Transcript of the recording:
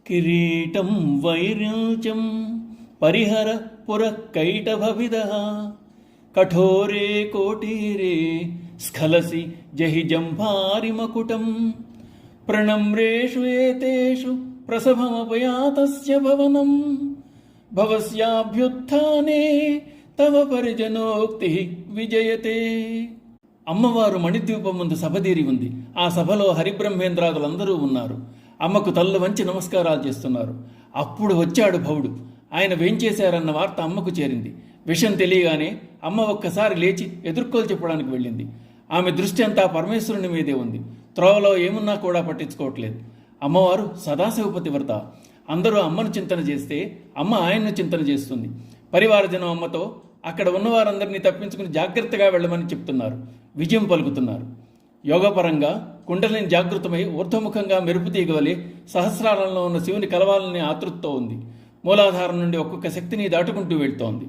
కిరీటం వైరించం పరిహర పురకైటభవిదః కఠోరే కోటీరే స్ఖలసి జహి జంభారిమకుటం ప్రణమ్రేషు ఏతేషు ప్రసభమపయాతస్య భవనం భవస్యాభ్యుత్థానే తవ పరిజనోక్తి విజయతే. అమ్మవారు మణిద్వీపం ముందు సభదీరి ఉంది. ఆ సభలో హరిబ్రహ్మేంద్రాదులందరూ ఉన్నారు. అమ్మకు తల్లు వంచి నమస్కారాలు చేస్తున్నారు. అప్పుడు వచ్చాడు భవుడు. ఆయన వేంచేశారన్న వార్త అమ్మకు చేరింది. విషయం తెలియగానే అమ్మ ఒక్కసారి లేచి ఎదుర్కోలు చెప్పడానికి వెళ్ళింది. ఆమె దృష్టి అంతా పరమేశ్వరుని మీదే ఉంది. త్రోవలో ఏమున్నా కూడా పట్టించుకోవట్లేదు. అమ్మవారు సదాశివపతి వ్రత. అందరూ అమ్మను చింతన చేస్తే అమ్మ ఆయన్ను చింతన చేస్తుంది. పరివారజనం అమ్మతో అక్కడ ఉన్నవారందరినీ తప్పించుకుని జాగ్రత్తగా వెళ్ళమని చెప్తున్నారు. విజయం పలుకుతున్నారు. యోగపరంగా కుండలిని జాగృతమై ఊర్ధ్వముఖంగా మెరుపు తీగవలే సహస్రారంలో ఉన్న శివుని కలవాలని ఆతృతతో ఉంది. మూలాధారం నుండి ఒక్కొక్క శక్తిని దాటుకుంటూ వెళ్తోంది.